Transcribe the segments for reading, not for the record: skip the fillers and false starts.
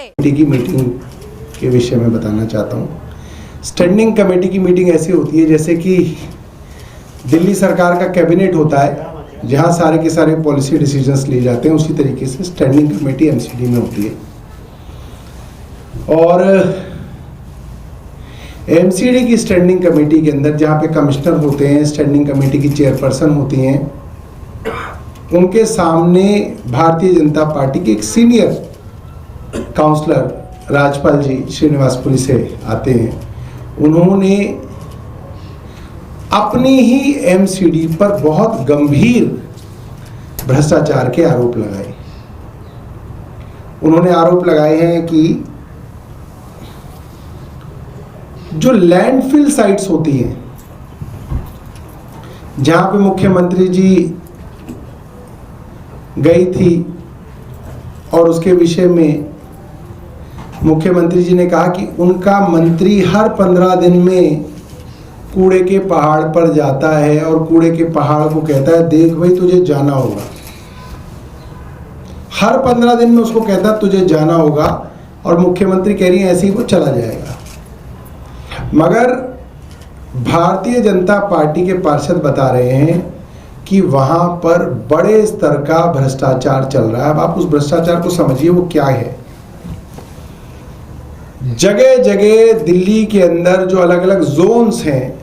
की मीटिंग के विषय में बताना चाहता हूँ। स्टैंडिंग कमेटी की मीटिंग ऐसी होती है जैसे कि दिल्ली सरकार का कैबिनेट होता है, जहाँ सारे के सारे पॉलिसी डिसीजंस लिए जाते हैं, उसी तरीके से स्टैंडिंग कमेटी एमसीडी में होती है। और एमसीडी की स्टैंडिंग कमेटी के अंदर जहाँ पे कमिश्नर होते हैं, स्टैंडिंग कमेटी की चेयरपर्सन होती हैं, उनके सामने भारतीय जनता पार्टी के एक सीनियर काउंसलर राजपाल जी श्रीनिवासपुरी से आते हैं। उन्होंने अपनी ही एमसीडी पर बहुत गंभीर भ्रष्टाचार के आरोप लगाए। उन्होंने आरोप लगाए हैं कि जो लैंडफिल साइट्स होती हैं, जहां पे मुख्यमंत्री जी गई थी और उसके विषय में मुख्यमंत्री जी ने कहा कि उनका मंत्री हर 15 दिन में कूड़े के पहाड़ पर जाता है और कूड़े के पहाड़ को कहता है, देख भाई तुझे जाना होगा। हर 15 दिन में उसको कहता है तुझे जाना होगा, और मुख्यमंत्री कह रही है ऐसे ही वो चला जाएगा। मगर भारतीय जनता पार्टी के पार्षद बता रहे हैं कि वहां पर बड़े स्तर का भ्रष्टाचार चल रहा है। अब आप उस भ्रष्टाचार को समझिए वो क्या है। जगह जगह दिल्ली के अंदर जो अलग अलग जोन्स हैं,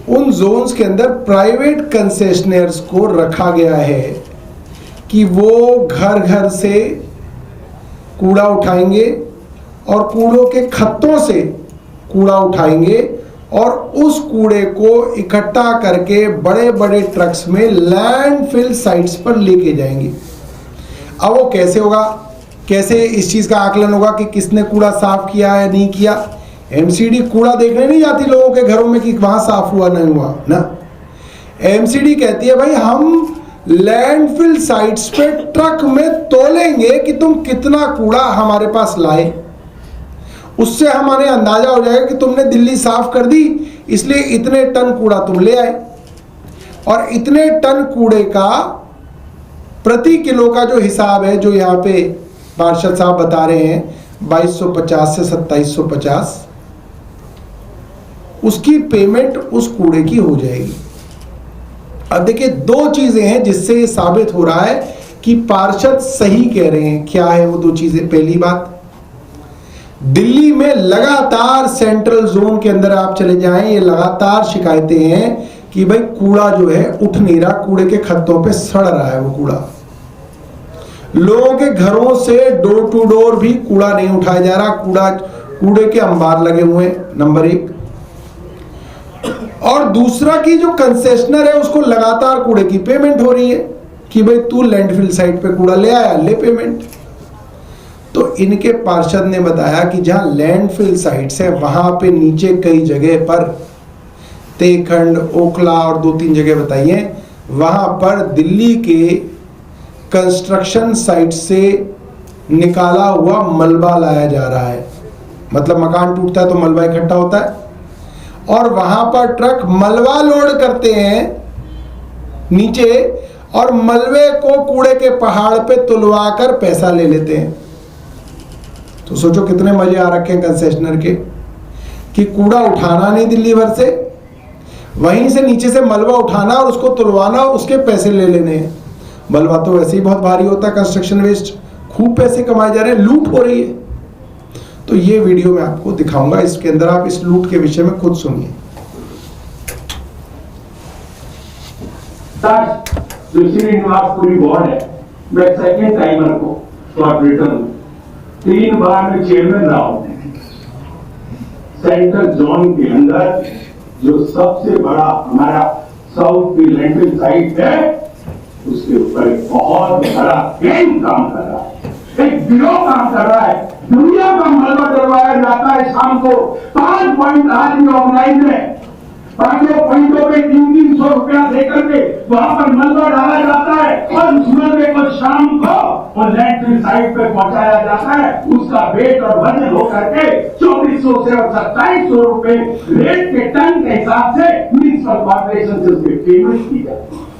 उन जोन्स के अंदर प्राइवेट कंसेशनर्स को रखा गया है कि वो घर घर से कूड़ा उठाएंगे और कूड़ों के खत्तों से कूड़ा उठाएंगे और उस कूड़े को इकट्ठा करके बड़े बड़े ट्रक्स में लैंडफिल साइट्स पर लेके जाएंगे। अब वो कैसे होगा, कैसे इस चीज़ का आकलन होगा कि किसने कूड़ा साफ किया है नहीं किया। एमसीडी कूड़ा देखने नहीं जाती लोगों के घरों में कि वहाँ साफ हुआ नहीं हुआ ना। एमसीडी कहती है भाई हम लैंडफिल साइट्स पे ट्रक में तोलेंगे कि तुम कितना कूड़ा हमारे पास लाए। उससे हमारे अंदाजा हो जाएगा कि तुमने दिल्ली साफ कर दी, इसलिए इतने टन कूड़ा तुम ले आए। और इतने टन कूड़े का प्रति किलो का जो हिसाब है, जो यहाँ पे पार्षद साहब बता रहे हैं 2250 से 2750, उसकी पेमेंट उस कूड़े की हो जाएगी। अब देखिए दो चीजें हैं जिससे ये साबित हो रहा है कि पार्षद सही कह रहे हैं। क्या है वो दो चीजें? पहली बात, दिल्ली में लगातार सेंट्रल जोन के अंदर आप चले जाएं, ये लगातार शिकायतें हैं कि भाई कूड़ा जो है उठ नहीं रहा, कूड़े के खत्तों पे सड़ रहा है वो कूड़ा। लोगों के घरों से डोर टू डोर भी कूड़ा नहीं उठाया जा रहा, कूड़े के अंबार लगे हुए हैं, नंबर एक। और दूसरा कि जो कंसेशनर है उसको लगातार कूड़े की पेमेंट हो रही है कि भाई तू लैंडफिल साइट पे कूड़ा ले आया, ले पेमेंट। तो इनके पार्षद ने बताया कि जहां लैंडफिल साइट्स है वहां पे नीचे कई जगह पर, तेखंड, ओखला और 2-3 जगह बताइए, वहां पर दिल्ली के कंस्ट्रक्शन साइट से निकाला हुआ मलबा लाया जा रहा है। मतलब मकान टूटता है तो मलबा इकट्ठा होता है और वहां पर ट्रक मलबा लोड करते हैं नीचे और मलबे को कूड़े के पहाड़ पे तुलवा कर पैसा ले लेते हैं। तो सोचो कितने मजे आ रखे हैं कंसेशनर के कि कूड़ा उठाना नहीं दिल्ली भर से, वहीं से नीचे से मलबा उठाना और उसको तुलवाना और उसके पैसे ले लेने हैं। मलबा तो वैसे ही बहुत भारी होता है, कंस्ट्रक्शन वेस्ट, खूब पैसे कमाए जा रहे हैं, लूट हो रही है। तो ये वीडियो मैं आपको दिखाऊंगा, इसके अंदर आप इस लूट के विषय में खुद सुनिए। जो श्रीनिवासपुरी बोर्ड है, मैं सेकेंड टाइमर को कॉर्पोरेटर हूं, 3 बार में चेयरमैन रहा हूं। सेंट्रल जोन के अंदर जो सबसे बड़ा हमारा साउथ की लैंडफिल साइट है, उसके ऊपर एक बहुत बड़ा गैंग काम कर रहा है, एक गिरोह काम कर रहा है। दुनिया का मलबा डलवाया जाता है शाम को 5 पॉइंट आदमी ऑर्गेनाइज है, 5 पॉइंटों पे 300 रुपया देकर के वहां पर मलबा डाला जाता है और उस मलबे को शाम को वो लैंडफिल साइट पे पहुंचाया जाता है। उसका वेट और वजन होकर के 2400 से और 2700 रुपए रेट के टन के हिसाब से म्युनिसिपल कॉर्पोरेशन से उसकी पेमेंट की जाती है।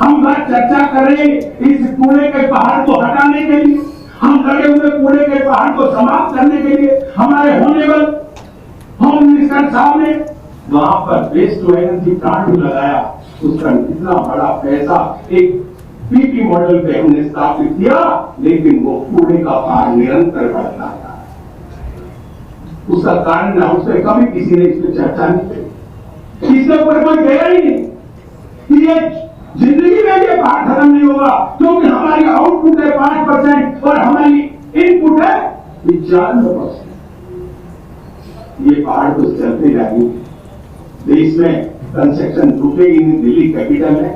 हम बात चर्चा करें इस कूड़े के पहाड़ को हटाने के लिए हम लगे हुए कूड़े के पहाड़ को समाप्त करने के लिए हमारे होनेबल होम मिनिस्टर साहब ने वहां पर वेस्ट टू एनर्जी प्लांट भी लगाया। उसका इतना बड़ा पैसा एक पीपी मॉडल पे हमने स्थापित किया, लेकिन वो कूड़े का पहाड़ निरंतर बढ़ता था। उसका कारण ना उस पर कभी किसी ने इस पर चर्चा नहीं की, इसके ऊपर कोई गया ही नहीं कि ये जिंदगी में ये पहाड़ खत्म नहीं होगा, क्योंकि हमारी आउटपुट है 5% और हमारी इनपुट है 95%। ये पहाड़ तो चलते जाएंगे। देश में कंस्ट्रक्शन रुकेगी नहीं। दिल्ली कैपिटल है,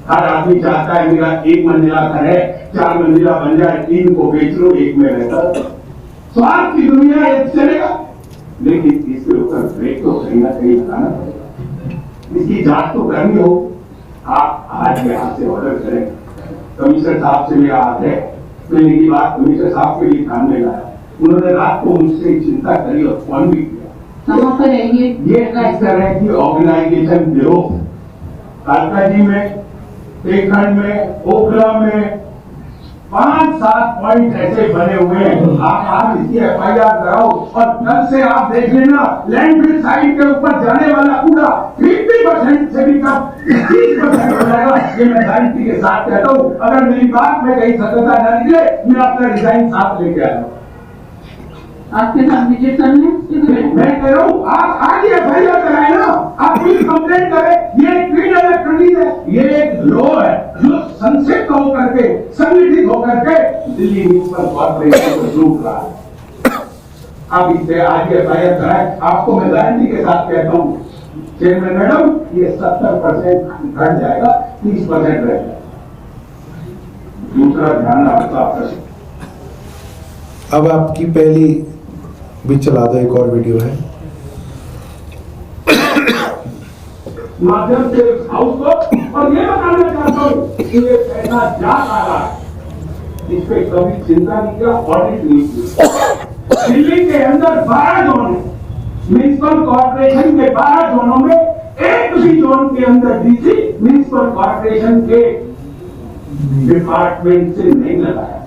हर आदमी चाहता है मेरा 1 मंजिला घर है, 4 मंजिला बन जाए, 3 को बेच लो, 1 में रहता। स्वार्थ की दुनिया ये चलेगा, लेकिन इसके ऊपर ब्रेक तो कहीं ना कहीं लगाना पड़ेगा। इसकी जांच तो करनी हो। आप आज यहाँ से ऑर्डर करें, कमिश्नर साहब से मेरा आग्रह, मैंने की बात कमिश्नर साहब के लिए ध्यान में लाया। उन्होंने रात को मुझसे चिंता करी और फोन भी किया। कहाँ पर है ये इस तरह की ऑर्गेनाइजेशन गिरोह कालका जी में, तेखंड में, ओखला में 5-7 पॉइंट ऐसे बने हुए हैं। आप इसकी FIR कराओ और कल से आप देख लेना लैंडफिल साइट के ऊपर जाने वाला कूड़ा 50% से भी कम 30% हो जाएगा। ये मैं गारंटी के साथ कहता हूँ। अगर मेरी बात में कहीं सत्यता न निकले, मैं अपना डिजाइन साथ लेके आया हूँ। आपके साथ विजिट करने मैं कह रहा हूँ आप आज FIR कराए ना, आप प्लीज कंप्लेंट करें। ये एक क्लीन इलेक्ट्रॉनिक है, ये एक लॉ है जो संक्षिप्त होकर के, संगठित होकर के दिल्ली म्युनिसिपल कॉर्पोरेशन को लूट रहा है। आप इससे आज FIR कराए। आपको मैं गारंटी के साथ कहता हूँ चेयरमैन मैडम, ये 70% घट जाएगा, 30% रह जाएगा। दूसरा ध्यान आपका अब आपकी पहली भी चला दो, एक और वीडियो है। माध्यम से हाउस को और ये बताना चाहता हूँ कि ये पैसा जा रहा है, इस पे कभी चिंता नहीं किया, ऑडिट नहीं किया। दिल्ली के अंदर 12 जोन है, म्युनिसिपल कॉर्पोरेशन के 12 जोनों में एक भी जोन के अंदर डीसी म्युनिसिपल कॉर्पोरेशन के डिपार्टमेंट से नहीं लगाया।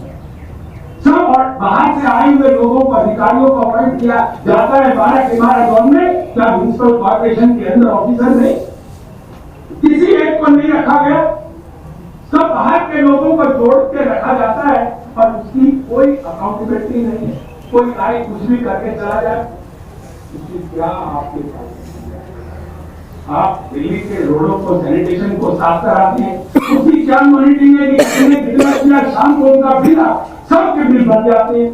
सब और बाहर से आए हुए लोगों को, अधिकारियों को अपॉइंट किया जाता है 12 के 12 जोन में। क्या म्युनिसिपल कॉर्पोरेशन के अंदर ऑफिसर नहीं? किसी एक को नहीं रखा गया। सब बाहर के लोगों को जोड़ के रखा जाता है और उसकी कोई अकाउंटेबिलिटी नहीं है। कोई आए कुछ भी करके चला जाए, इसकी क्या आपके पास? आप दिल्ली के रोडों को, सैनिटेशन को साफ कराते हैं, उसकी क्या मॉनिटरिंग है कि कितना शाम को उनका बिल सबके बिल बन जाते हैं।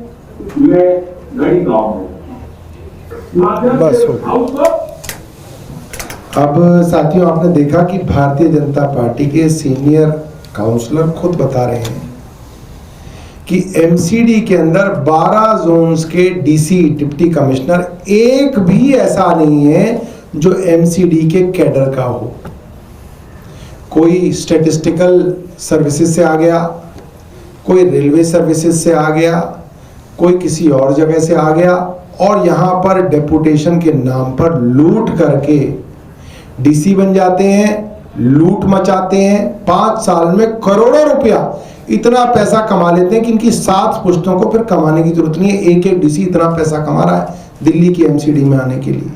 मैं गड़ी गाँव में बस हो गया। अब साथियों, आपने देखा कि भारतीय जनता पार्टी के सीनियर काउंसलर खुद बता रहे हैं कि MCD के अंदर 12 जोन्स के DC, डिप्टी कमिश्नर, एक भी ऐसा नहीं है जो MCD के कैडर का हो। कोई स्टैटिस्टिकल सर्विसेज से आ गया, कोई रेलवे सर्विसेज से आ गया, कोई किसी और जगह से आ गया और यहाँ पर डेपुटेशन के नाम पर लूट करके DC बन जाते हैं, लूट मचाते हैं। 5 साल में करोड़ों रुपया, इतना पैसा कमा लेते हैं कि इनकी 7 पुश्तों को फिर कमाने की जरूरत नहीं है। एक DC इतना पैसा कमा रहा है दिल्ली की MCD में आने के लिए।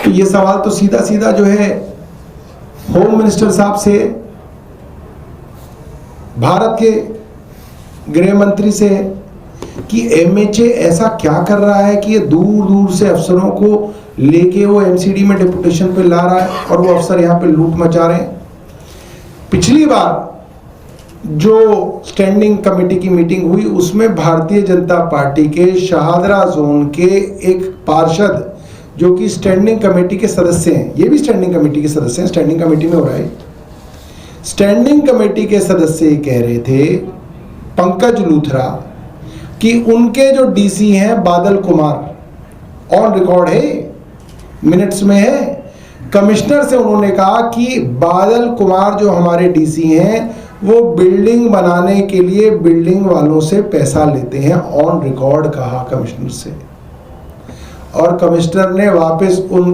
तो ये सवाल तो सीधा सीधा जो है होम मिनिस्टर साहब से, भारत के गृह मंत्री से, कि MHA ऐसा क्या कर रहा है कि ये दूर दूर से अफसरों को लेके वो MCD में डेपुटेशन पे ला रहा है और वो अफसर यहाँ पे लूट मचा रहे हैं। पिछली बार जो स्टैंडिंग कमेटी की मीटिंग हुई उसमें भारतीय जनता पार्टी के शाहदरा जोन के एक पार्षद, जो कि स्टैंडिंग कमेटी के सदस्य हैं, ये भी स्टैंडिंग कमेटी के सदस्य हैं, स्टैंडिंग कमेटी में हो रहा है। स्टैंडिंग कमेटी के सदस्य कह रहे थे, पंकज लूथरा, कि उनके जो DC हैं बादल कुमार, ऑन रिकॉर्ड है, मिनट्स में है, कमिश्नर से उन्होंने कहा कि बादल कुमार जो हमारे DC हैं वो बिल्डिंग बनाने के लिए बिल्डिंग वालों से पैसा लेते हैं। ऑन रिकॉर्ड कहा कमिश्नर से, और कमिश्नर ने वापस उन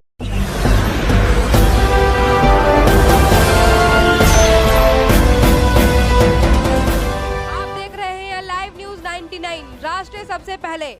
99 राष्ट्र सबसे पहले।